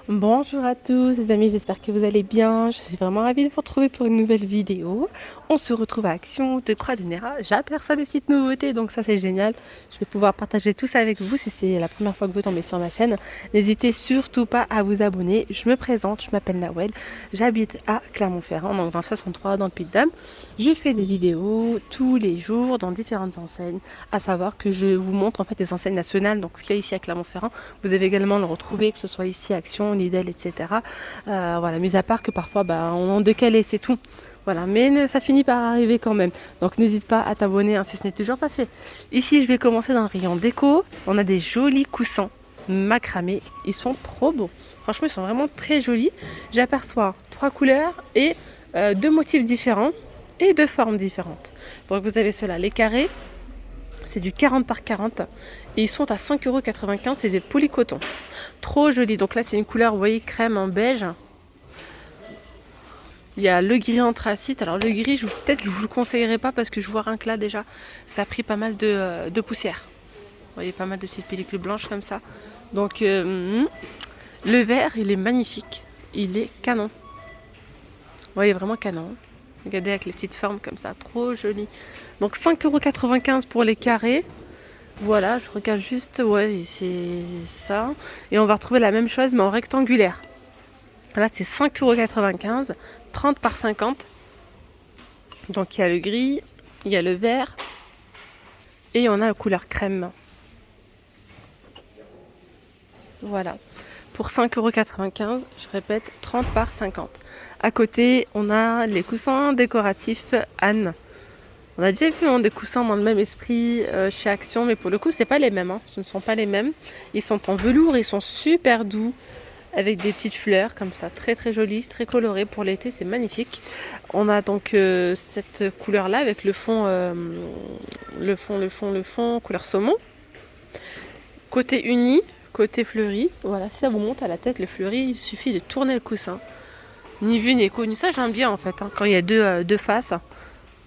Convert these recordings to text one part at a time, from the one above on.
Bonjour à tous les amis, j'espère que vous allez bien. Je suis vraiment ravie de vous retrouver pour une nouvelle vidéo. On se retrouve à Action de Croix de Néra. J'aperçois des petites nouveautés, donc ça c'est génial. Je vais pouvoir partager tout ça avec vous si c'est la première fois que vous tombez sur ma chaîne. N'hésitez surtout pas à vous abonner. Je me présente, je m'appelle Nawel. J'habite à Clermont-Ferrand, donc dans le 63, dans le Puy-de-Dôme. Je fais des vidéos tous les jours dans différentes enseignes, à savoir que je vous montre en fait des enseignes nationales, donc ce qu'il y a ici à Clermont-Ferrand. Vous avez également le retrouver, que ce soit ici Action, Lidl, etc. Voilà, mis à part que parfois on en décalé, c'est tout. Voilà, mais ça finit par arriver quand même. Donc n'hésite pas à t'abonner hein, si ce n'est toujours pas fait. Ici, je vais commencer dans le rayon déco. On a des jolis coussins macramés. Ils sont trop beaux. Franchement, ils sont vraiment très jolis. J'aperçois 3 couleurs et 2 motifs différents et 2 formes différentes. Donc vous avez ceux-là, les carrés. C'est du 40 par 40 et ils sont à 5,95 €. C'est des polycoton. Trop joli. Donc là, c'est une couleur, vous voyez, crème en beige. Il y a le gris anthracite. Alors le gris, peut-être je vous le conseillerais pas parce que je vois rien que là déjà, ça a pris pas mal de poussière. Vous voyez, pas mal de petites pellicules blanches comme ça. Donc le vert, il est magnifique. Il est canon. Vous voyez, vraiment canon. Regardez avec les petites formes comme ça, trop joli. Donc 5,95 € pour les carrés. Voilà, je regarde juste, ouais, c'est ça. Et on va retrouver la même chose mais en rectangulaire. Là, c'est 5,95 €, 30 par 50. Donc il y a le gris, il y a le vert et on a la couleur crème. Voilà. Pour 5,95 €, je répète, 30 par 50. À côté, on a les coussins décoratifs Anne. On a déjà vu des coussins dans le même esprit chez Action, mais pour le coup, c'est pas les mêmes. Ce ne sont pas les mêmes. Ils sont en velours, ils sont super doux, avec des petites fleurs comme ça, très très jolies, très colorées pour l'été, c'est magnifique. On a donc cette couleur-là avec le fond, couleur saumon. Côté uni, côté fleuri. Voilà, si ça vous monte à la tête, le fleuri, il suffit de tourner le coussin. Ni vu ni connu. Ça, j'aime bien en fait, quand il y a deux faces.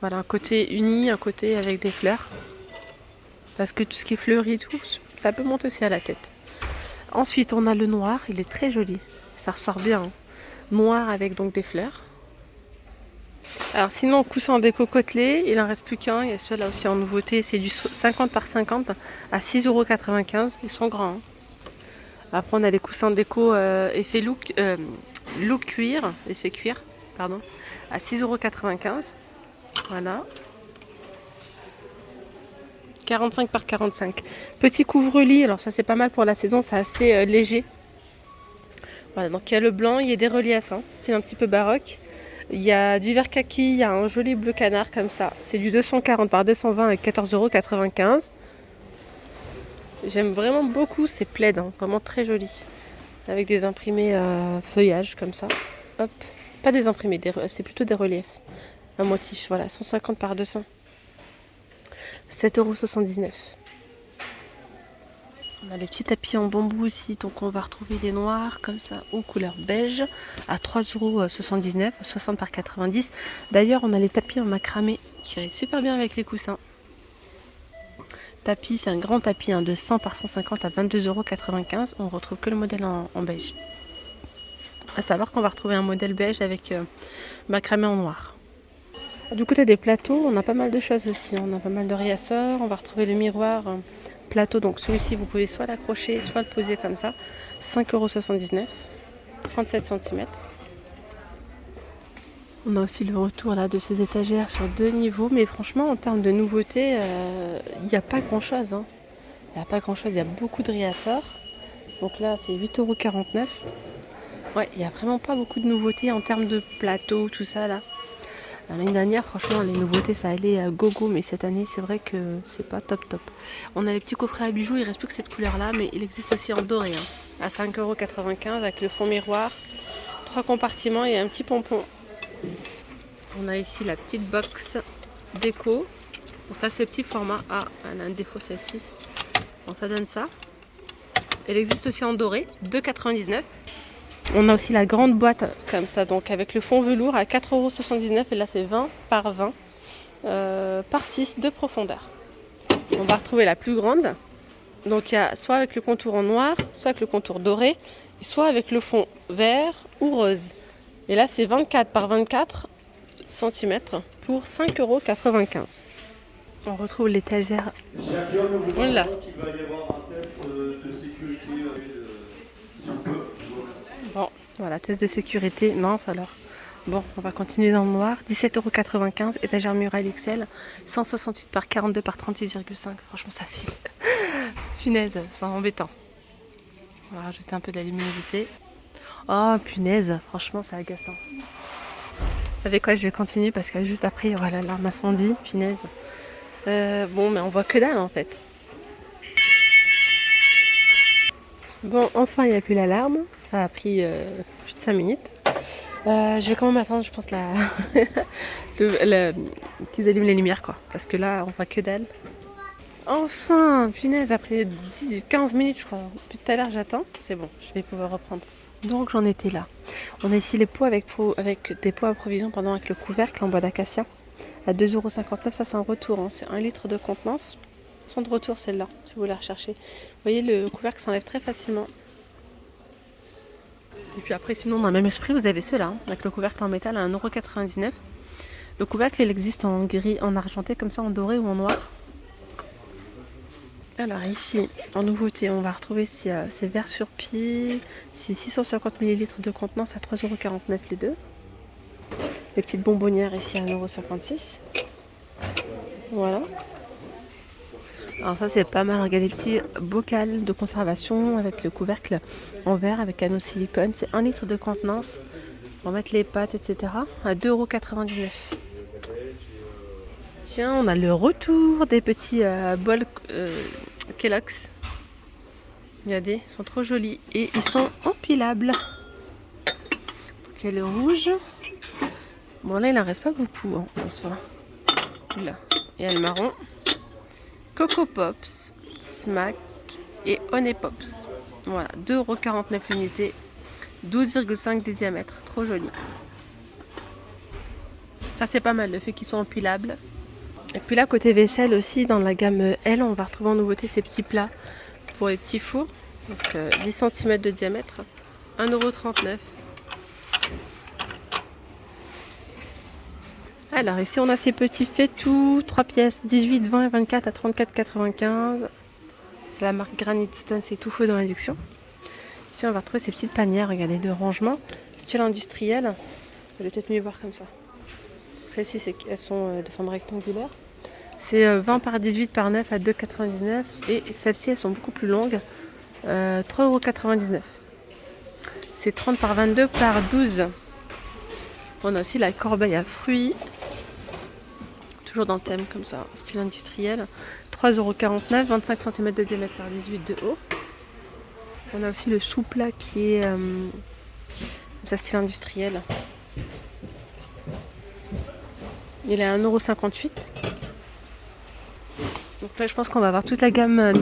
Voilà, un côté uni, un côté avec des fleurs. Parce que tout ce qui est fleuri et tout, ça peut monter aussi à la tête. Ensuite, on a le noir, il est très joli. Ça ressort bien. Hein. Noir avec donc des fleurs. Alors sinon, coussin en déco côtelé, il en reste plus qu'un. Il y a ceux-là aussi en nouveauté, c'est du 50 par 50 à 6,95 €. Ils sont grands. Hein. Après, on a les coussins déco effet look cuir, effet cuir, pardon, à 6,95 €. Voilà. 45 par 45. Petit couvre-lit, alors ça c'est pas mal pour la saison, c'est assez léger. Voilà, donc il y a le blanc, il y a des reliefs, hein, style un petit peu baroque. Il y a du vert kaki, il y a un joli bleu canard comme ça. C'est du 240 par 220 avec 14,95 €. J'aime vraiment beaucoup ces plaids, hein, vraiment très jolis. Avec des imprimés feuillage comme ça. Hop, pas des imprimés, c'est plutôt des reliefs. Un motif, voilà, 150 par 200. 7,79 €. On a les petits tapis en bambou aussi, donc on va retrouver les noirs comme ça, ou couleur beige, à 3,79 €, 60 par 90. D'ailleurs, on a les tapis en macramé qui irait super bien avec les coussins. Tapis, c'est un grand tapis de 100 par 150 à 22,95 €. On retrouve que le modèle en beige. À savoir qu'on va retrouver un modèle beige avec macramé en noir. Du côté des plateaux, on a pas mal de choses aussi. On a pas mal de réasseurs. On va retrouver le miroir plateau. Donc celui-ci, vous pouvez soit l'accrocher, soit le poser comme ça. 5,79 €, 37 cm. On a aussi le retour là de ces étagères sur 2 niveaux. Mais franchement, en termes de nouveautés, il n'y a pas grand-chose. Hein. Il n'y a pas grand-chose. Il y a beaucoup de réasseurs. Donc là, c'est 8,49 €. Ouais, il n'y a vraiment pas beaucoup de nouveautés en termes de plateau, tout ça là. L'année dernière, franchement, les nouveautés, ça allait à gogo, mais cette année, c'est vrai que c'est pas top top. On a les petits coffrets à bijoux, il reste plus que cette couleur-là, mais il existe aussi en doré, hein, à 5,95 € avec le fond miroir, 3 compartiments et un petit pompon. On a ici la petite box déco. Donc là, c'est le petit format. Ah, elle a un défaut celle-ci. Bon, ça donne ça. Elle existe aussi en doré, 2,99 €. On a aussi la grande boîte comme ça, donc avec le fond velours à 4,79 € et là c'est 20 par 20 par 6 de profondeur. On va retrouver la plus grande, donc il y a soit avec le contour en noir, soit avec le contour doré soit avec le fond vert ou rose. Et là, c'est 24 par 24 cm pour 5,95 €. On retrouve l'étagère. Voilà. Bon, voilà, test de sécurité, mince alors. Bon, on va continuer dans le noir. 17,95 €, étagère murale XL, 168 par 42 par 36,5. Franchement, ça file. Punaise, c'est embêtant. On va rajouter un peu de la luminosité. Oh, punaise, franchement, c'est agaçant. Vous savez quoi, je vais continuer parce que juste après, il y aura l'alarme incendie. Punaise. Bon, mais on voit que dalle en fait. Bon, enfin, il n'y a plus l'alarme. Ça a pris plus de 5 minutes. Je vais quand même attendre, je pense, qu'ils allument les lumières, quoi. Parce que là, on voit que dalle. Enfin, punaise, après 15 minutes, je crois. Depuis tout à l'heure, j'attends. C'est bon, je vais pouvoir reprendre. Donc, j'en étais là. On a ici les pots avec des pots à provision avec le couvercle en bois d'acacia à 2,59 €. Ça, c'est un retour. Hein. C'est 1 litre de contenance. Elles sont de retour, celles-là, si vous les recherchez. Vous voyez, le couvercle s'enlève très facilement. Et puis après, sinon, dans le même esprit, vous avez ceux-là, hein, avec le couvercle en métal à 1,99 €. Le couvercle, il existe en gris, en argenté, comme ça, en doré ou en noir. Alors ici, en nouveauté, on va retrouver ces verres sur pied. C'est 650 ml de contenance à 3,49 € les deux. Les petites bonbonnières ici à 1,56 €. Voilà. Alors ça c'est pas mal, regardez, des petits bocals de conservation avec le couvercle en verre avec anneau silicone. C'est 1 litre de contenance pour mettre les pâtes, etc. à 2,99 €. Tiens, on a le retour des petits bols Kellogg's. Regardez, ils sont trop jolis et ils sont empilables. Donc il y a le rouge. Bon là il en reste pas beaucoup hein, en soi. Là, il y a le marron. Coco Pops, Smack et Honey Pops. Voilà, 2,49 € l'unité, 12,5 de diamètre, trop joli. Ça c'est pas mal, le fait qu'ils soient empilables. Et puis là, côté vaisselle aussi, dans la gamme L, on va retrouver en nouveauté ces petits plats pour les petits fours. Donc 10 cm de diamètre, 1,39 €. Alors ici on a ces petits faitous, 3 pièces, 18, 20 et 24 à 34,95 €. C'est la marque Granite Stone, c'est tout feu dans l'induction. Ici on va retrouver ces petites panières, regardez, de rangement, style industriel. Vous allez peut-être mieux voir comme ça. Celles-ci, elles sont de forme rectangulaire. C'est 20 par 18 par 9 à 2,99 €. Et celles-ci, elles sont beaucoup plus longues, 3,99 €. C'est 30 par 22 par 12. On a aussi la corbeille à fruits. Toujours dans le thème comme ça, style industriel. 3,49 €, 25 cm de diamètre par 18 de haut. On a aussi le sous-plat qui est ça, style industriel. Il est à 1,58 €. Donc là, je pense qu'on va avoir toute la gamme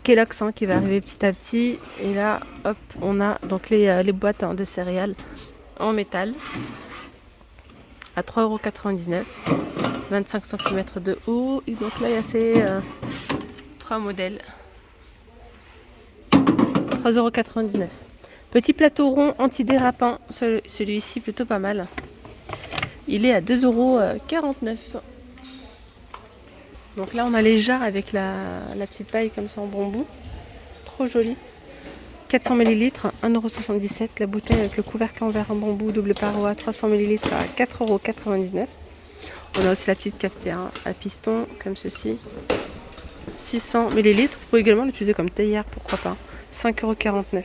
Kellogg's qui va arriver petit à petit. Et là, hop, on a donc les boîtes de céréales en métal à 3,99 €. 25 cm de haut. Et donc là, il y a ces 3 modèles. 3,99 €. Petit plateau rond antidérapant. Celui-ci, plutôt pas mal. Il est à 2,49 €. Donc là, on a les jarres avec la petite paille comme ça en bambou. Trop joli. 400 ml, 1,77 €. La bouteille avec le couvercle en verre en bambou, double paroi, 300 ml à 4,99 €. On a aussi la petite cafetière à piston, comme ceci. 600 ml. Vous pouvez également l'utiliser comme théière, pourquoi pas. 5,49 €.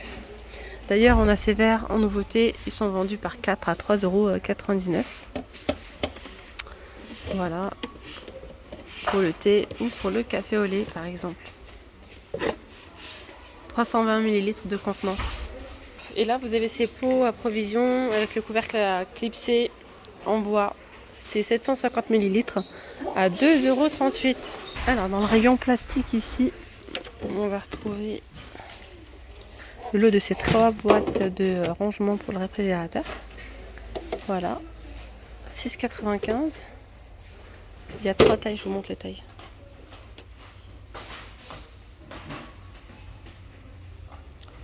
D'ailleurs, on a ces verres en nouveauté. Ils sont vendus par 4 à 3,99 €. Voilà. Pour le thé ou pour le café au lait, par exemple. 320 ml de contenance. Et là, vous avez ces pots à provision avec le couvercle à clipser en bois. C'est 750 ml à 2,38 €. Alors, dans le rayon plastique ici, on va retrouver le lot de ces 3 boîtes de rangement pour le réfrigérateur. Voilà. 6,95 €. Il y a 3 tailles, je vous montre les tailles.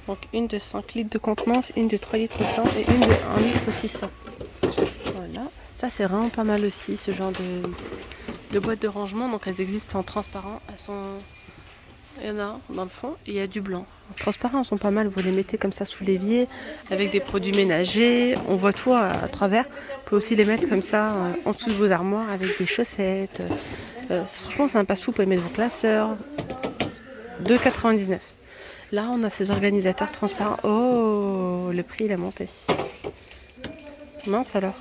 Donc une de 5 litres de contenance, une de 3 litres 100 et une de 1 litre 600. Voilà. Ça c'est vraiment pas mal aussi, ce genre de boîtes de rangement. Donc elles existent en transparent. Elles sont... Il y en a dans le fond et il y a du blanc. En transparent, elles sont pas mal. Vous les mettez comme ça sous l'évier avec des produits ménagers. On voit tout à travers. Vous pouvez aussi les mettre comme ça en dessous de vos armoires avec des chaussettes. Franchement, c'est un passe-fou. Vous pouvez mettre vos classeurs. 2,99. Là, on a ces organisateurs transparents. Oh, le prix il a monté. Mince alors.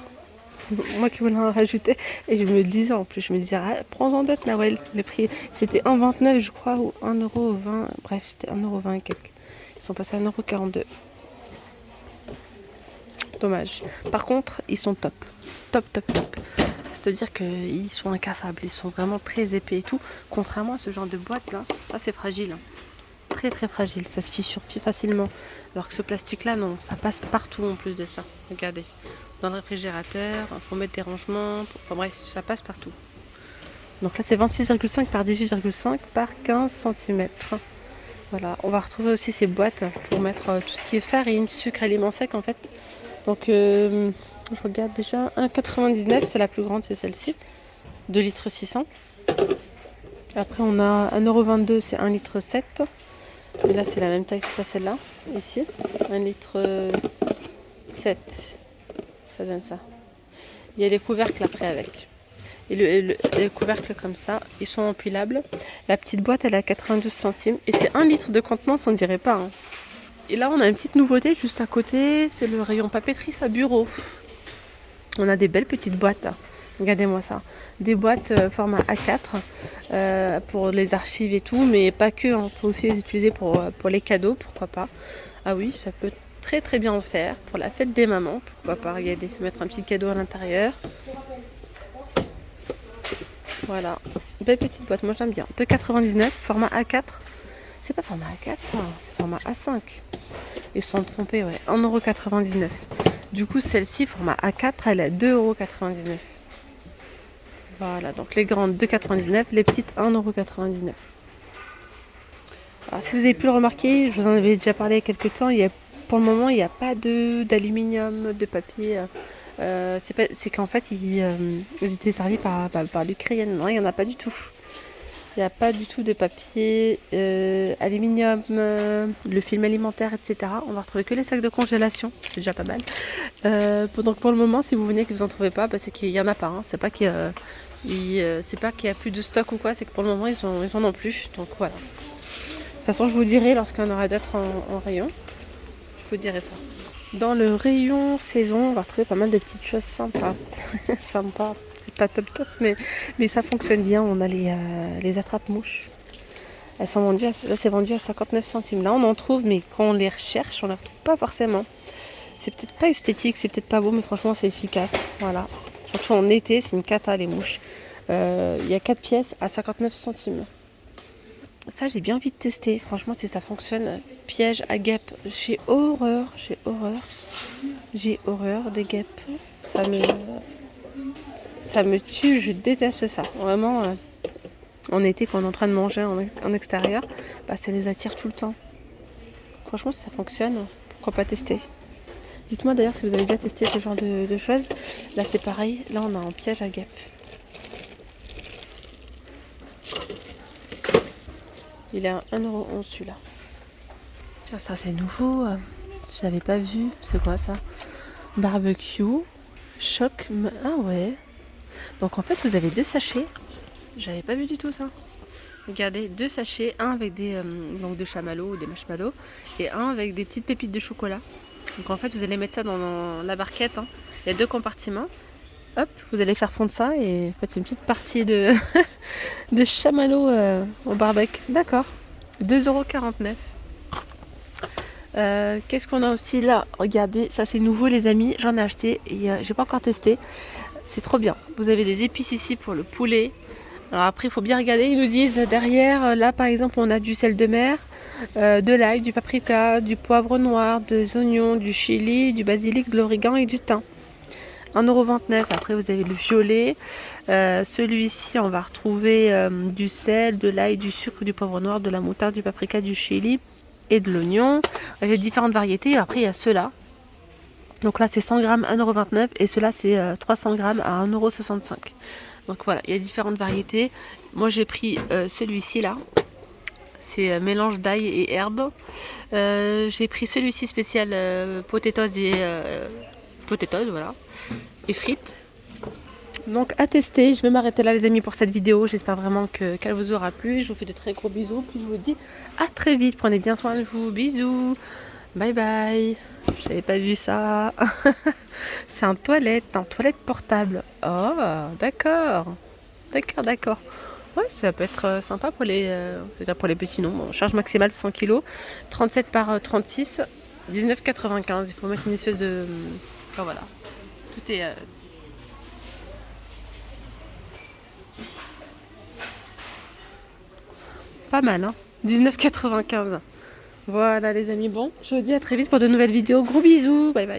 Moi qui voulais en rajouter. Et je me disais en plus, je me disais, ah, prends-en d'autres, Nawel. Le prix, c'était 1,29 je crois, ou 1,20 €. Bref, c'était 1,20 € et quelques. Ils sont passés à 1,42 €. Dommage. Par contre, ils sont top. Top, top, top. C'est-à-dire qu'ils sont incassables. Ils sont vraiment très épais et tout. Contrairement à ce genre de boîte là, ça c'est fragile. Très très fragile. Ça se fissure plus facilement. Alors que ce plastique là, non. Ça passe partout en plus de ça. Regardez. Dans le réfrigérateur, pour mettre des rangements, enfin bref, ça passe partout. Donc là c'est 26,5 par 18,5 par 15 cm. Voilà, on va retrouver aussi ces boîtes pour mettre tout ce qui est farine, sucre, aliments secs en fait. Donc je regarde déjà, 1,99 c'est la plus grande, c'est celle-ci, 2 litres 600. Après on a 1,22 € c'est 1 litre 7. Et là c'est la même taille, c'est pas celle-là, ici, 1 litre 7. Ça donne ça. Il y a les couvercles après avec. Et les couvercles comme ça, ils sont empilables. La petite boîte, elle est à 92 centimes. Et c'est 1 litre de contenance, on dirait pas. Hein. Et là, on a une petite nouveauté juste à côté. C'est le rayon papeterie à bureau. On a des belles petites boîtes. Hein. Regardez-moi ça. Des boîtes format A4 pour les archives et tout. Mais pas que. On peut aussi les utiliser pour les cadeaux, pourquoi pas. Ah oui, ça peut très très bien en faire pour la fête des mamans, pourquoi pas, regarder, mettre un petit cadeau à l'intérieur. Voilà, belle petite boîte, moi j'aime bien. 2,99, format A4. C'est pas format A4 ça, c'est format A5. Ils se sont trompés, ouais, 1,99 €. Du coup celle-ci, format A4, elle est à 2,99 €. Voilà, donc les grandes 2,99, les petites 1,99 €. Alors si vous avez pu le remarquer, je vous en avais déjà parlé il y a quelques temps, pour le moment, il n'y a pas d'aluminium, de papier. C'est qu'en fait, ils étaient servis par l'Ukraine. Non, il n'y en a pas du tout. Il n'y a pas du tout de papier, aluminium, le film alimentaire, etc. On va retrouver que les sacs de congélation. C'est déjà pas mal. Donc pour le moment, si vous venez et que vous n'en trouvez pas, c'est qu'il n'y en a pas. Hein. C'est pas qu'il y a plus de stock ou quoi. C'est que pour le moment, ils en ont plus. Donc voilà. De toute façon, je vous dirai lorsqu'il y en aura d'autres en rayon. Je vous dirai ça. Dans le rayon saison, on va retrouver pas mal de petites choses sympas. Sympa, c'est pas top top, mais ça fonctionne bien. On a les attrape-mouches. Elles sont vendues, là c'est vendu à 59 centimes. Là on en trouve, mais quand on les recherche, on les retrouve pas forcément. C'est peut-être pas esthétique, c'est peut-être pas beau, mais franchement c'est efficace. Voilà. Surtout en été, c'est une cata les mouches. Il y a 4 pièces à 59 centimes. Ça j'ai bien envie de tester, franchement si ça fonctionne. Piège à guêpes, j'ai horreur des guêpes. Ça me tue, je déteste ça. Vraiment, en été quand on est en train de manger en extérieur, ça les attire tout le temps. Franchement si ça fonctionne, pourquoi pas tester. Dites-moi d'ailleurs si vous avez déjà testé ce genre de choses. Là c'est pareil, là on a un piège à guêpes. Il est à 1,11 € celui-là. Tiens, ça c'est nouveau. Je l'avais pas vu. C'est quoi ça? Barbecue. Choc. Ah ouais. Donc en fait, vous avez 2 sachets. J'avais pas vu du tout ça. Regardez, 2 sachets. Un avec des chamallows ou des marshmallows. Et un avec des petites pépites de chocolat. Donc en fait, vous allez mettre ça dans la barquette. Hein. Il y a 2 compartiments. Hop, vous allez faire fondre ça. Et en fait, c'est une petite partie de chamallows au barbecue. D'accord. 2,49 €. Qu'est-ce qu'on a aussi là? Regardez, ça c'est nouveau les amis, j'en ai acheté et j'ai pas encore testé. C'est trop bien. Vous avez des épices ici pour le poulet. Alors après il faut bien regarder, ils nous disent derrière, là par exemple on a du sel de mer, de l'ail, du paprika, du poivre noir, des oignons, du chili, du basilic, de l'origan et du thym. 1,29 €. Après vous avez le violet. Celui-ci on va retrouver du sel, de l'ail, du sucre, du poivre noir, de la moutarde, du paprika, du chili. et de l'oignon. Il y a différentes variétés. Après, il y a ceux-là. Donc là, c'est 100 grammes, 1,29 € et ceux-là, c'est 300 grammes à 1,65 €. Donc voilà, il y a différentes variétés. Moi, j'ai pris celui-ci là. C'est mélange d'ail et herbes. J'ai pris celui-ci spécial potatoes et potatoes, voilà, et frites. Donc à tester, je vais m'arrêter là les amis pour cette vidéo. J'espère vraiment qu'elle vous aura plu. Je vous fais de très gros bisous. Puis je vous dis à très vite. Prenez bien soin de vous. Bisous. Bye bye. J'avais pas vu ça. C'est un toilette portable. Oh, d'accord. D'accord. Ouais, ça peut être sympa pour pour les petits noms. Bon, charge maximale 100 kg. 37 par 36. 19,95. Il faut mettre une espèce de... Enfin, voilà. Tout est... pas mal, hein. 19,95. Voilà les amis. Bon, je vous dis à très vite pour de nouvelles vidéos. Gros bisous. Bye bye.